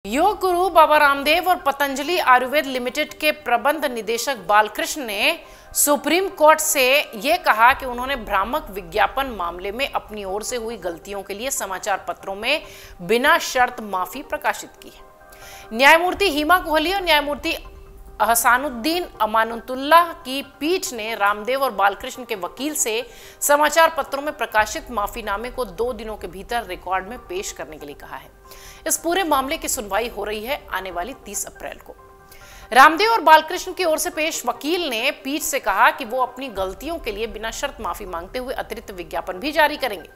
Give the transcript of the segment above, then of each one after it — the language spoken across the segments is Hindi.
योग गुरु बाबा रामदेव और पतंजलि आयुर्वेद लिमिटेड के प्रबंध निदेशक बालकृष्ण ने सुप्रीम कोर्ट से यह कहा कि उन्होंने भ्रामक विज्ञापन मामले में अपनी ओर से हुई गलतियों के लिए समाचार पत्रों में बिना शर्त माफी प्रकाशित की है। न्यायमूर्ति हिमा कोहली और न्यायमूर्ति अहसानुद्दीन अमानुतुल्लाह की पीठ ने रामदेव और बालकृष्ण के वकील से समाचार पत्रों में प्रकाशित माफीनामे को 2 दिनों के भीतर रिकॉर्ड में पेश करने के लिए कहा है। इस पूरे मामले की सुनवाई हो रही है आने वाली 30 अप्रैल को। रामदेव और बालकृष्ण की ओर से पेश वकील ने पीठ से कहा कि वो अपनी गलतियों के लिए बिना शर्त माफी मांगते हुए अतिरिक्त विज्ञापन भी जारी करेंगे।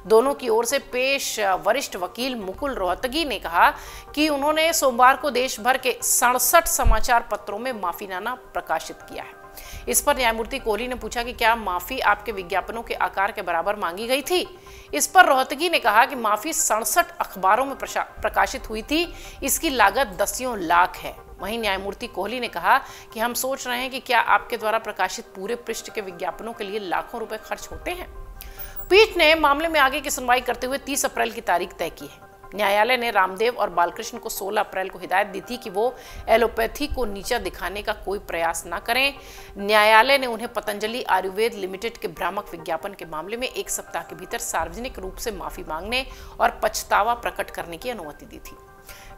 दोनों की ओर से पेश वरिष्ठ वकील मुकुल रोहतगी ने कहा कि उन्होंने सोमवार को देश भर के 67 समाचार पत्रों में माफीनामा प्रकाशित किया है। इस पर न्यायमूर्ति कोहली ने पूछा कि क्या माफी आपके विज्ञापनों के आकार के बराबर मांगी गई थी। इस पर रोहतगी ने कहा कि माफी 67 अखबारों में प्रकाशित हुई थी, इसकी लागत दसियों लाख है। वहीं न्यायमूर्ति कोहली ने कहा कि हम सोच रहे हैं कि क्या आपके द्वारा प्रकाशित पूरे पृष्ठ के विज्ञापनों के लिए लाखों रुपए खर्च होते हैं। पीठ ने मामले में आगे की सुनवाई करते हुए 30 अप्रैल की तारीख तय की है। न्यायालय ने रामदेव और बालकृष्ण को 16 अप्रैल को हिदायत दी थी कि वो एलोपैथी को नीचा दिखाने का कोई प्रयास न करें। न्यायालय ने उन्हें पतंजलि आयुर्वेद लिमिटेड के भ्रामक विज्ञापन के मामले में 1 सप्ताह के भीतर सार्वजनिक रूप से माफी मांगने और पछतावा प्रकट करने की अनुमति दी थी।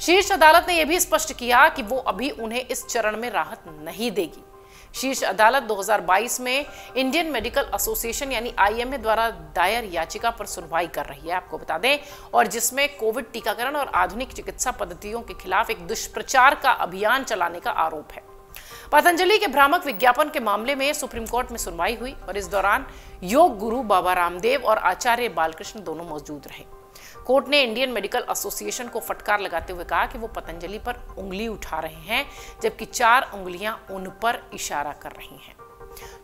शीर्ष अदालत ने यह भी स्पष्ट किया कि वो अभी उन्हें इस चरण में राहत नहीं देगी। शीर्ष अदालत 2022 में इंडियन मेडिकल एसोसिएशन यानी आईएमए द्वारा दायर याचिका पर सुनवाई कर रही है, आपको बता दें, और जिसमें कोविड टीकाकरण और आधुनिक चिकित्सा पद्धतियों के खिलाफ एक दुष्प्रचार का अभियान चलाने का आरोप है। पतंजलि के भ्रामक विज्ञापन के मामले में सुप्रीम कोर्ट में सुनवाई हुई और इस दौरान योग गुरु बाबा रामदेव और आचार्य बालकृष्ण दोनों मौजूद रहे। कोर्ट ने इंडियन मेडिकल एसोसिएशन को फटकार लगाते हुए कहा कि वो पतंजलि पर उंगली उठा रहे हैं, जबकि 4 उंगलियां उन पर इशारा कर रही हैं।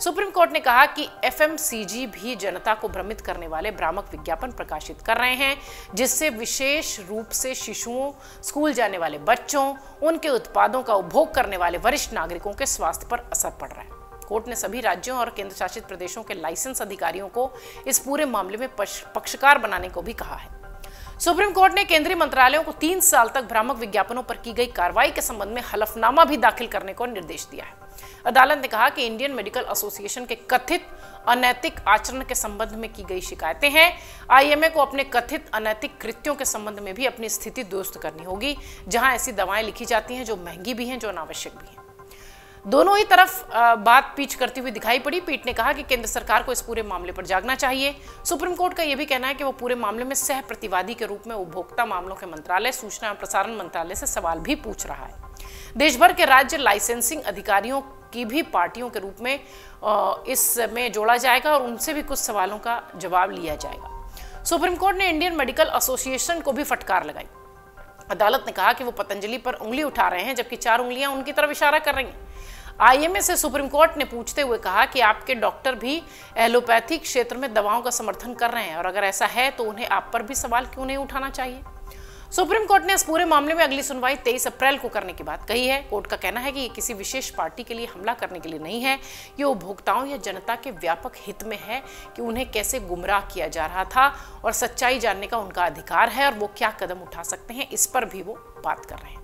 सुप्रीम कोर्ट ने कहा कि एफएमसीजी भी जनता को भ्रमित करने वाले भ्रामक विज्ञापन प्रकाशित कर रहे हैं, जिससे विशेष रूप से शिशुओं, स्कूल जाने वाले बच्चों, उनके उत्पादों का उपभोग करने वाले वरिष्ठ नागरिकों के स्वास्थ्य पर असर पड़ रहा है। कोर्ट ने सभी राज्यों और केंद्र शासित प्रदेशों के लाइसेंस अधिकारियों को इस पूरे मामले में पक्षकार बनाने को भी कहा है। सुप्रीम कोर्ट ने केंद्रीय मंत्रालयों को 3 साल तक भ्रामक विज्ञापनों पर की गई कार्रवाई के संबंध में हलफनामा भी दाखिल करने को निर्देश दिया है। अदालत ने कहा कि इंडियन मेडिकल एसोसिएशन के कथित अनैतिक आचरण के संबंध में की गई शिकायतें हैं। आईएमए को अपने कथित अनैतिक कृत्यों के संबंध में भी अपनी स्थिति दुरुस्त करनी होगी, जहां ऐसी दवाएं लिखी जाती हैं जो महंगी भी हैं, जो अनावश्यक भी हैं। दोनों ही तरफ बात पीछ करती हुई दिखाई पड़ी। पीठ ने कहा कि केंद्र सरकार को इस पूरे मामले पर जागना चाहिए। सुप्रीम कोर्ट का यह भी कहना है कि वो पूरे मामले में सह प्रतिवादी के रूप में उपभोक्ता मामलों के मंत्रालय, सूचना एवं प्रसारण मंत्रालय से सवाल भी पूछ रहा है। देश भर के राज्य लाइसेंसिंग अधिकारियों की भी पार्टियों के रूप में इसमें जोड़ा जाएगा और उनसे भी कुछ सवालों का जवाब लिया जाएगा। सुप्रीम कोर्ट ने इंडियन मेडिकल एसोसिएशन को भी फटकार लगाई। अदालत ने कहा कि वो पतंजलि पर उंगली उठा रहे हैं, जबकि 4 उंगलियां उनकी तरफ इशारा कर रही हैं। आईएमए से सुप्रीम कोर्ट ने पूछते हुए कहा कि आपके डॉक्टर भी एलोपैथी क्षेत्र में दवाओं का समर्थन कर रहे हैं, और अगर ऐसा है तो उन्हें आप पर भी सवाल क्यों नहीं उठाना चाहिए। सुप्रीम कोर्ट ने इस पूरे मामले में अगली सुनवाई 23 अप्रैल को करने की बात कही है। कोर्ट का कहना है कि ये किसी विशेष पार्टी के लिए हमला करने के लिए नहीं है, ये उपभोक्ताओं या जनता के व्यापक हित में है कि उन्हें कैसे गुमराह किया जा रहा था, और सच्चाई जानने का उनका अधिकार है और वो क्या कदम उठा सकते हैं, इस पर भी वो बात कर रहे हैं।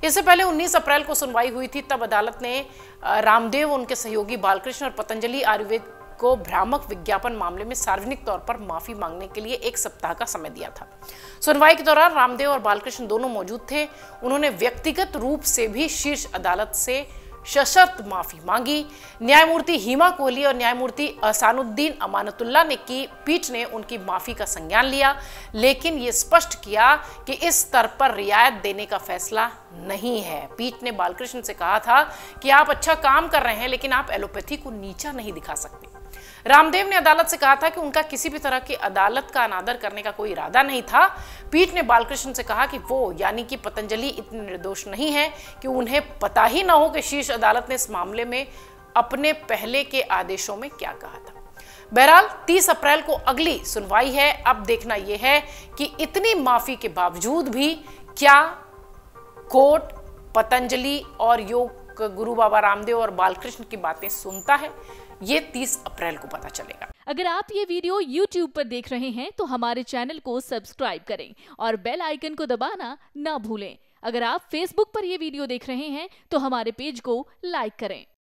इससे पहले 19 अप्रैल को सुनवाई हुई थी, तब अदालत ने रामदेव, उनके सहयोगी बालकृष्ण और पतंजलि आयुर्वेद को भ्रामक विज्ञापन मामले में सार्वजनिक तौर पर माफी मांगने के लिए 1 सप्ताह का समय दिया था। सुनवाई के दौरान रामदेव और बालकृष्ण दोनों मौजूद थे। उन्होंने व्यक्तिगत रूप से भी शीर्ष अदालत से सशर्त माफी मांगी। न्यायमूर्ति हिमा कोहली और न्यायमूर्ति अहसानुद्दीन अमानुतुल्लाह ने की पीठ ने उनकी माफी का संज्ञान लिया, लेकिन ये स्पष्ट किया कि इस स्तर पर रियायत देने का फैसला नहीं है। पीठ ने बालकृष्ण से कहा था कि आप अच्छा काम कर रहे हैं, लेकिन आप एलोपैथी को नीचा नहीं दिखा सकते। रामदेव ने अदालत से कहा था कि उनका किसी भी तरह की अदालत का अनादर करने का कोई इरादा नहीं था। पीठ ने बालकृष्ण से कहा कि वो यानी कि पतंजलि इतने निर्दोष नहीं है कि उन्हें पता ही ना हो कि शीर्ष अदालत ने इस मामले में अपने पहले के आदेशों में क्या कहा था। बहरहाल 30 अप्रैल को अगली सुनवाई है। अब देखना यह है कि इतनी माफी के बावजूद भी क्या कोर्ट पतंजलि और योग गुरु बाबा रामदेव और बालकृष्ण की बातें सुनता है, ये 30 अप्रैल को पता चलेगा। अगर आप ये वीडियो YouTube पर देख रहे हैं तो हमारे चैनल को सब्सक्राइब करें और बेल आइकन को दबाना ना भूलें। अगर आप Facebook पर ये वीडियो देख रहे हैं तो हमारे पेज को लाइक करें।